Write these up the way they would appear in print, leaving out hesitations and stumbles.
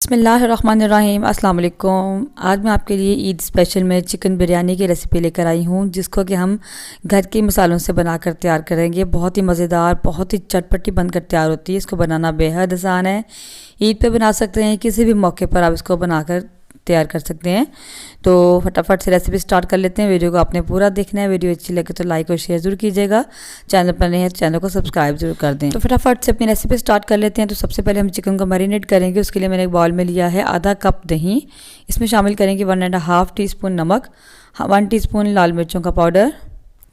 बिस्मिल्लाहिर्रहमानिर्रहीम अस्सलाम वालेकुम। आज मैं आपके लिए ईद स्पेशल में चिकन बिरयानी की रेसिपी लेकर आई हूँ, जिसको कि हम घर के मसालों से बनाकर तैयार करेंगे। बहुत ही मज़ेदार, बहुत ही चटपटी बनकर तैयार होती है। इसको बनाना बेहद आसान है। ईद पे बना सकते हैं, किसी भी मौके पर आप इसको बनाकर तैयार कर सकते हैं। तो फटाफट से रेसिपी स्टार्ट कर लेते हैं। वीडियो को आपने पूरा देखना है। वीडियो अच्छी लगे तो लाइक और शेयर ज़रूर कीजिएगा। चैनल पर नए हैं तो चैनल को सब्सक्राइब जरूर कर दें। तो फटाफट से अपनी रेसिपी स्टार्ट कर लेते हैं। तो सबसे पहले हम चिकन को मैरिनेट करेंगे। उसके लिए मैंने एक बाउल में लिया है आधा कप दही। इसमें शामिल करेंगे 1.5 टीस्पून नमक, 1 टीस्पून लाल मिर्चों का पाउडर,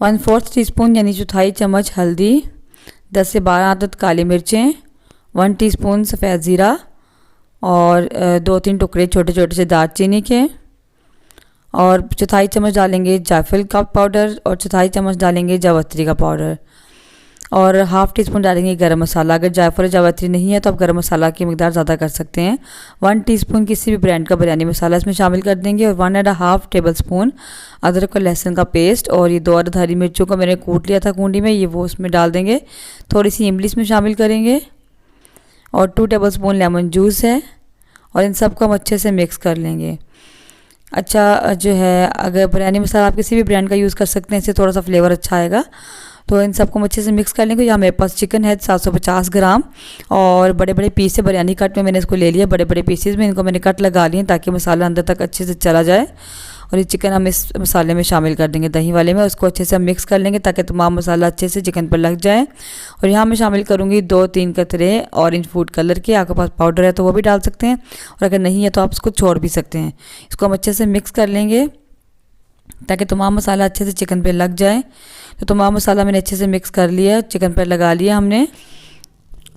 1/4 टीस्पून यानी चौथाई चम्मच हल्दी, 10 से 12 अदद काली मिर्चें, 1 टीस्पून सफ़ेद ज़ीरा और 2-3 टुकड़े छोटे छोटे से दालचीनी के, और चौथाई चम्मच डालेंगे जायफल का पाउडर, और चौथाई चम्मच डालेंगे जावित्री का पाउडर, और हाफ़ टी स्पून डालेंगे गरम मसाला। अगर जायफल जावित्री नहीं है तो आप गरम मसाला की मिकदार ज़्यादा कर सकते हैं। 1 टीस्पून किसी भी ब्रांड का बिरयानी मसाला इसमें शामिल कर देंगे, और 1.5 टेबल स्पून अदरक और लहसुन का पेस्ट, और ये 2 अदद हरी मिर्चों को मैंने कूट लिया था कूंडी में, ये वो उसमें डाल देंगे। थोड़ी सी इमली इसमें शामिल करेंगे, और 2 टेबल स्पून लेमन जूस है, और इन सब को हम अच्छे से मिक्स कर लेंगे। अच्छा जो है, अगर बिरयानी मसाला आप किसी भी ब्रांड का यूज़ कर सकते हैं, इससे थोड़ा सा फ्लेवर अच्छा आएगा। तो इन सबको हम अच्छे से मिक्स कर लेंगे। यहाँ मेरे पास चिकन है 750 ग्राम, और बड़े बड़े पीस से बिरयानी कट में मैंने इसको ले लिया। बड़े बड़े पीसेस में इनको मैंने कट लगा लिए ताकि मसाला अंदर तक अच्छे से चला जाए। और ये चिकन हम इस मसाले में शामिल कर देंगे, दही वाले में। उसको अच्छे से हम मिक्स कर लेंगे ताकि तमाम मसाला अच्छे से चिकन पर लग जाए। और यहाँ मैं शामिल करूँगी 2-3 कतरे ऑरेंज फूड कलर के। आपके पास पाउडर है तो वो भी डाल सकते हैं, और अगर नहीं है तो आप इसको छोड़ भी सकते हैं। इसको हम अच्छे से मिक्स कर लेंगे ताकि तमाम मसाला अच्छे से चिकन पे लग जाए। तो तमाम मसाला मैंने अच्छे से मिक्स कर लिया, चिकन पर लगा लिया हमने।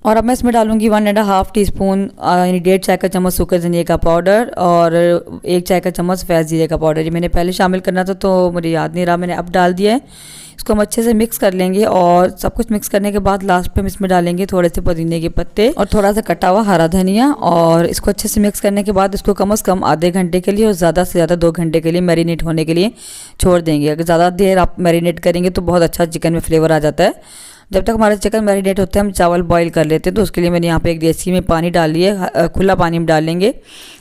और अब मैं इसमें डालूंगी 1.5 टीस्पून यानी 1.5 चाय का चम्मच सूखे धनिया का पाउडर, और 1 चाय का चम्मच सफ़ेद जीरे का पाउडर। ये मैंने पहले शामिल करना था तो मुझे याद नहीं रहा, मैंने अब डाल दिया है। इसको हम अच्छे से मिक्स कर लेंगे, और सब कुछ मिक्स करने के बाद लास्ट पे हम इसमें डालेंगे थोड़े से पुदीने के पत्ते और थोड़ा सा कटा हुआ हरा धनिया। और इसको अच्छे से मिक्स करने के बाद इसको कम से कम आधे घंटे के लिए और ज़्यादा से ज़्यादा 2 घंटे के लिए मैरिनेट होने के लिए छोड़ देंगे। अगर ज़्यादा देर आप मैरिनेट करेंगे तो बहुत अच्छा चिकन में फ्लेवर आ जाता है। जब तक हमारा चिकन मैरिनेट होता है हम चावल बॉईल कर लेते हैं। तो उसके लिए मैंने यहाँ पे एक देसी में पानी डाल लिया, खुला पानी में डाल लेंगे।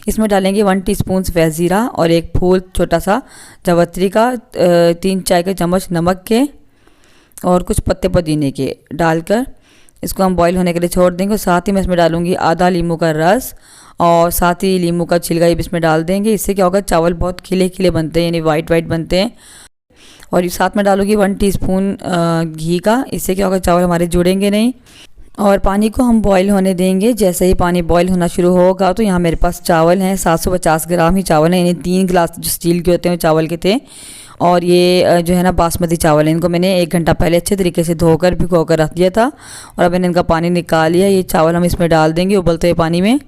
इसमें डालेंगे 1 टीस्पून सफ़ेद ज़ीरा, और एक फूल छोटा सा जावित्री का, 3 चाय के चम्मच नमक के, और कुछ पत्ते पुदीने के डालकर इसको हम बॉईल होने के लिए छोड़ देंगे। और साथ ही मैं इसमें डालूँगी आधा नींबू का रस, और साथ ही नींबू का छिलका भी इसमें डाल देंगे। इससे क्या होगा, चावल बहुत खिले खिले बनते हैं, यानी वाइट वाइट बनते हैं। और ये साथ में डालूंगी 1 टीस्पून घी का। इससे क्या होगा, चावल हमारे जुड़ेंगे नहीं। और पानी को हम बॉईल होने देंगे। जैसे ही पानी बॉईल होना शुरू होगा तो यहाँ मेरे पास चावल हैं 750 ग्राम ही चावल हैं, यानी 3 गिलास जो स्टील के होते हैं चावल के थे। और ये जो है ना बासमती चावल है, इनको मैंने 1 घंटा पहले अच्छे तरीके से धोकर भिगोकर रख दिया था, और अब मैंने इनका पानी निकाल लिया। ये चावल हम इसमें डाल देंगे उबलते हुए पानी में।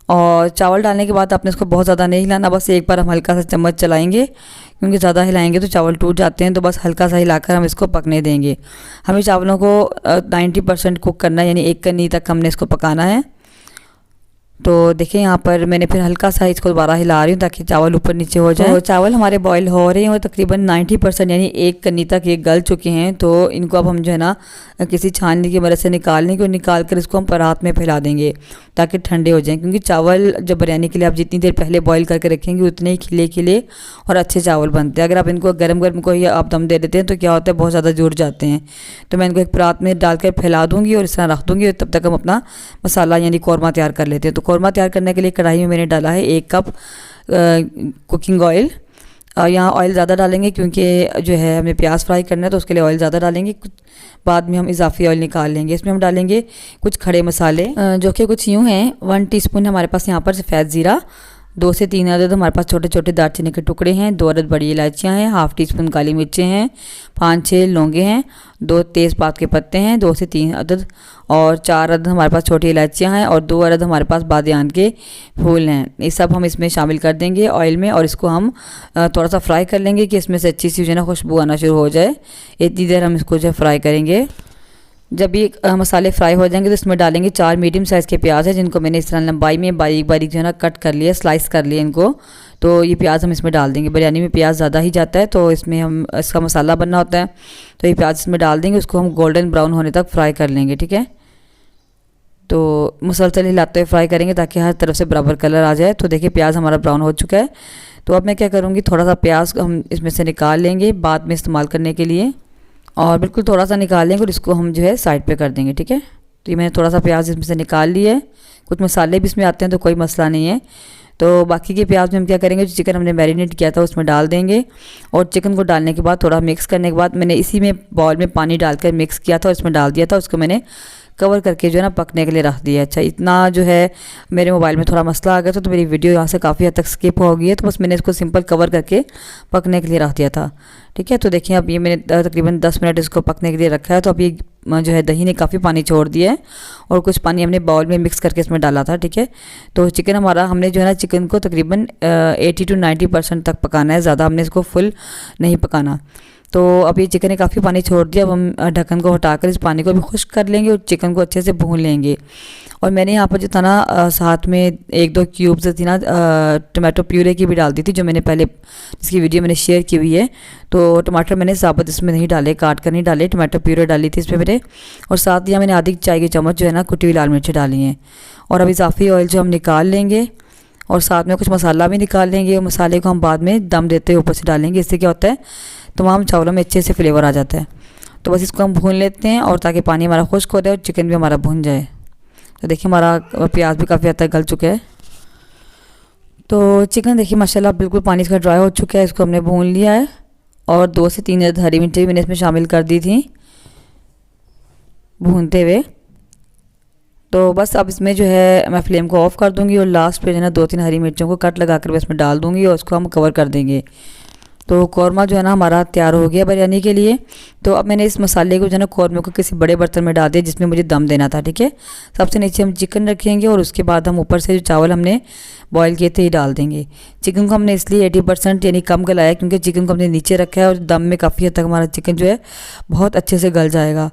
और चावल डालने के बाद आपने इसको बहुत ज़्यादा नहीं हिलाना, बस एक बार हम हल्का सा चम्मच चलाएंगे, क्योंकि ज़्यादा हिलाएंगे तो चावल टूट जाते हैं। तो बस हल्का सा हिलाकर हम इसको पकने देंगे। हमें चावलों को 90% कुक करना है, यानी 1 कन्नी तक हमने इसको पकाना है। तो देखिए यहाँ पर मैंने फिर हल्का सा इसको दोबारा हिला रही हूँ ताकि चावल ऊपर नीचे हो जाए। तो चावल हमारे बॉईल हो रहे हैं और तकरीबन 90% यानी 1 कन्नी तक ये गल चुके हैं। तो इनको अब हम जो है ना किसी छाननी की मदद से निकाल लेंगे, और निकाल कर इसको हम परात में फैला देंगे ताकि ठंडे हो जाएं। क्योंकि चावल जब बिरयानी के लिए आप जितनी देर पहले बॉईल करके रखेंगे उतने ही खिले खिले और अच्छे चावल बनते हैं। अगर आप इनको गर्म गर्म को ही आप दम दे देते हैं तो क्या होता है, बहुत ज़्यादा जुड़ जाते हैं। तो मैं इनको एक परात में डालकर फैला दूँगी और इस तरह रख दूँगी, और तब तक हम अपना मसाला यानी कौरमा तैयार कर लेते हैं। तो कौरमा तैयार करने के लिए कढ़ाई में मैंने डाला है 1 कप कुकिंग ऑयल। यहाँ ऑयल ज़्यादा डालेंगे क्योंकि जो है हमें प्याज फ्राई करना है, तो उसके लिए ऑयल ज़्यादा डालेंगे। बाद में हम इजाफी ऑयल निकाल लेंगे। इसमें हम डालेंगे कुछ खड़े मसाले, जो कि कुछ यूँ हैं। 1 टीस्पून हमारे पास यहाँ पर सफ़ेद ज़ीरा, 2 से 3 अदद हमारे पास छोटे छोटे दालचीनी के टुकड़े हैं, 2 अदद बड़ी इलायचियाँ हैं, हाफ़ टीस्पून काली मिर्चें हैं, 5-6 लौंगे हैं, 2 तेज़पात के पत्ते हैं, 2 से 3 अदद, और 4 अदद हमारे पास छोटी इलायचियाँ हैं, और 2 अदद हमारे पास बादियान के फूल हैं। ये सब हम इसमें शामिल कर देंगे ऑयल में, और इसको हम थोड़ा सा फ्राई कर लेंगे कि इसमें से अच्छी सी जो है ना खुशबू आना शुरू हो जाए। इतनी देर हम इसको जो है फ्राई करेंगे। जब ये मसाले फ्राई हो जाएंगे तो इसमें डालेंगे 4 मीडियम साइज़ के प्याज है, जिनको मैंने इस तरह लंबाई में बारीक बारीक जो है ना कट कर लिया, स्लाइस कर लिया इनको। तो ये प्याज हम इसमें डाल देंगे। बिरयानी में प्याज ज़्यादा ही जाता है, तो इसमें हम इसका मसाला बनना होता है। तो ये प्याज इसमें डाल देंगे, उसको हम गोल्डन ब्राउन होने तक फ्राई कर लेंगे। ठीक है, तो मुसलसल हिलाते हुए फ्राई करेंगे ताकि हर तरफ से बराबर कलर आ जाए। तो देखिए प्याज हमारा ब्राउन हो चुका है। तो अब मैं क्या करूँगी, थोड़ा सा प्याज हम इसमें से निकाल लेंगे बाद में इस्तेमाल करने के लिए, और बिल्कुल थोड़ा सा निकाल लेंगे और इसको हम जो है साइड पे कर देंगे, ठीक है। तो ये मैंने थोड़ा सा प्याज इसमें से निकाल लिया है। कुछ मसाले भी इसमें आते हैं तो कोई मसला नहीं है। तो बाकी के प्याज में हम क्या करेंगे, जो चिकन हमने मैरिनेट किया था उसमें डाल देंगे, और चिकन को डालने के बाद थोड़ा मिक्स करने के बाद मैंने इसी में बाउल में पानी डालकर मिक्स किया था और इसमें डाल दिया था। उसको मैंने कवर करके जो है ना पकने के लिए रख दिया। अच्छा, इतना जो है मेरे मोबाइल में थोड़ा मसला आ गया था तो मेरी वीडियो यहाँ से काफ़ी हद तक स्किप हो गई है, तो बस मैंने इसको सिंपल कवर करके पकने के लिए रख दिया था, ठीक है। तो देखिए अब ये मैंने तकरीबन 10 मिनट इसको पकने के लिए रखा है। तो अब ये जो है दही ने काफ़ी पानी छोड़ दिया है और कुछ पानी हमने बाउल में मिक्स करके इसमें डाला था, ठीक है। तो चिकन हमारा, हमने जो है ना चिकन को तकरीबन 80 to 90% तक पकाना है, ज़्यादा हमने इसको फुल नहीं पकाना। तो अब ये चिकन ने काफ़ी पानी छोड़ दिया। अब हम ढक्कन को हटाकर इस पानी को भी खुश्क कर लेंगे और चिकन को अच्छे से भून लेंगे। और मैंने यहाँ पर जो था ना साथ में 1-2 क्यूब्स थी ना टमाटो प्यूरे की भी डाल दी थी, जो मैंने पहले जिसकी वीडियो मैंने शेयर की हुई है। तो टमाटर मैंने साबुत इसमें नहीं डाले, काट कर नहीं डाले, टमाटो प्यूरे डाली थी इसमें मैंने। और साथ ही मैंने आधी चाय की चम्मच जो है ना कुटी हुई लाल मिर्च डाली हैं। और अब इजाफी ऑयल जो हम निकाल लेंगे और साथ में कुछ मसाला भी निकाल लेंगे, और मसाले को हम बाद में दम देते हुए ऊपर से डालेंगे। इससे क्या होता है, तमाम चावलों में अच्छे से फ्लेवर आ जाता है। तो बस इसको हम भून लेते हैं और ताकि पानी हमारा खुश्क हो जाए और चिकन भी हमारा भून जाए। तो देखिए हमारा प्याज भी काफ़ी हद तक गल चुका है। तो चिकन देखिए माशाल्लाह बिल्कुल पानी इसका ड्राई हो चुका है। इसको हमने भून लिया है और 2 से 3 हरी मिर्ची मैंने इसमें शामिल कर दी थी भूनते हुए। तो बस अब इसमें जो है मैं फ्लेम को ऑफ़ कर दूंगी और लास्ट पे जो है ना 2-3 हरी मिर्चों को कट लगा कर इसमें डाल दूंगी और उसको हम कवर कर देंगे। तो कौरमा जो है ना हमारा तैयार हो गया बिरयानी के लिए। तो अब मैंने इस मसाले को जो है ना कौरमे को किसी बड़े बर्तन में डाल दिया जिसमें मुझे दम देना था, ठीक है। सबसे नीचे हम चिकन रखेंगे और उसके बाद हम ऊपर से जो चावल हमने बॉईल किए थे ये डाल देंगे। चिकन को हमने इसलिए 80% यानी कम गलाया क्योंकि चिकन को हमने नीचे रखा है और दम में काफ़ी हद तक हमारा चिकन जो है बहुत अच्छे से गल जाएगा।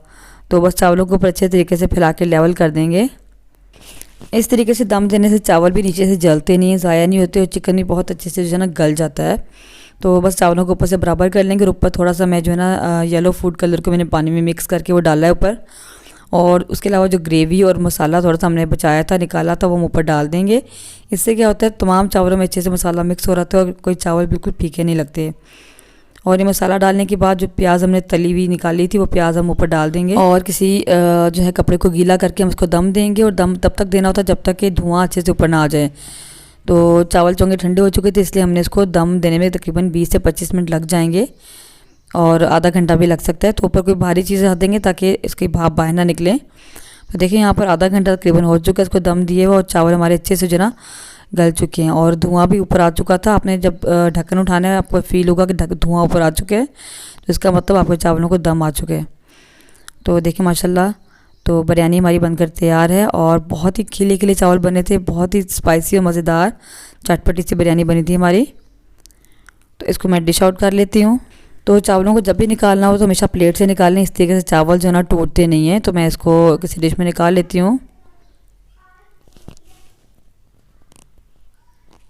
तो बस चावलों को ऊपर अच्छे तरीके से फैला के लेवल कर देंगे। इस तरीके से दम देने से चावल भी नीचे से जलते नहीं हैं, ज़ाया नहीं होते और चिकन भी बहुत अच्छे से जो है ना गल जाता है। तो बस चावलों को ऊपर से बराबर कर लेंगे और ऊपर थोड़ा सा मैं जो है ना येलो फूड कलर को मैंने पानी में मिक्स करके वो डाला है ऊपर। और उसके अलावा जो ग्रेवी और मसाला थोड़ा सा हमने बचाया था, निकाला था, वो हम ऊपर डाल देंगे। इससे क्या होता है तमाम चावलों में अच्छे से मसाला मिक्स हो रहा था और कोई चावल बिल्कुल फीके नहीं लगते। और ये मसाला डालने के बाद जो प्याज हमने तली हुई निकाली थी वो प्याज हम ऊपर डाल देंगे और किसी जो है कपड़े को गीला करके हम उसको दम देंगे। और दम तब तक देना होता है जब तक कि धुआं अच्छे से ऊपर ना आ जाए। तो चावल चोंगे ठंडे हो चुके थे इसलिए हमने इसको दम देने में तकरीबन 20 से 25 मिनट लग जाएंगे और आधा घंटा भी लग सकता है। तो ऊपर कोई भारी चीज़ें रख देंगे ताकि इसकी भाप बाहर ना निकले। तो देखिए यहाँ पर आधा घंटा तकरीबन हो चुका है इसको दम दिए हुए और चावल हमारे अच्छे से जो ना गल चुके हैं और धुआं भी ऊपर आ चुका था। आपने जब ढक्कन उठाना है आपको फील होगा कि धुआं ऊपर आ चुके हैं, तो इसका मतलब आपके चावलों को दम आ चुके हैं। तो देखिए माशाल्लाह तो बिरयानी हमारी बनकर तैयार है और बहुत ही खिले खिले चावल बने थे, बहुत ही स्पाइसी और मज़ेदार चटपटी सी बिरयानी बनी थी हमारी। तो इसको मैं डिश आउट कर लेती हूँ। तो चावलों को जब भी निकालना हो तो हमेशा प्लेट से निकालें, इस तरीके से चावल जो ना टूटते नहीं हैं। तो मैं इसको किसी डिश में निकाल लेती हूँ।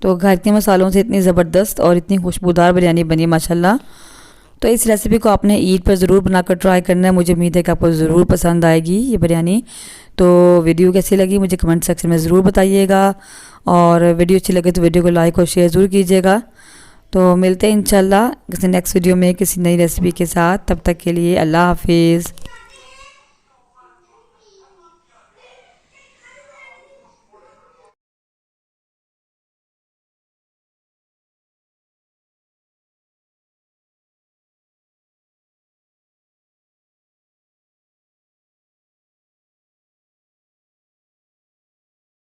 तो घर के मसालों से इतनी ज़बरदस्त और इतनी खुशबूदार बिरयानी बनी माशाल्लाह। तो इस रेसिपी को आपने ईद पर ज़रूर बनाकर ट्राई करना है। मुझे उम्मीद है कि आपको ज़रूर पसंद आएगी ये बिरयानी। तो वीडियो कैसी लगी मुझे कमेंट सेक्शन में ज़रूर बताइएगा और वीडियो अच्छी लगे तो वीडियो को लाइक और शेयर ज़रूर कीजिएगा। तो मिलते हैं इंशाल्लाह किसी नेक्स्ट वीडियो में किसी नई रेसिपी के साथ। तब तक के लिए अल्लाह हाफिज़।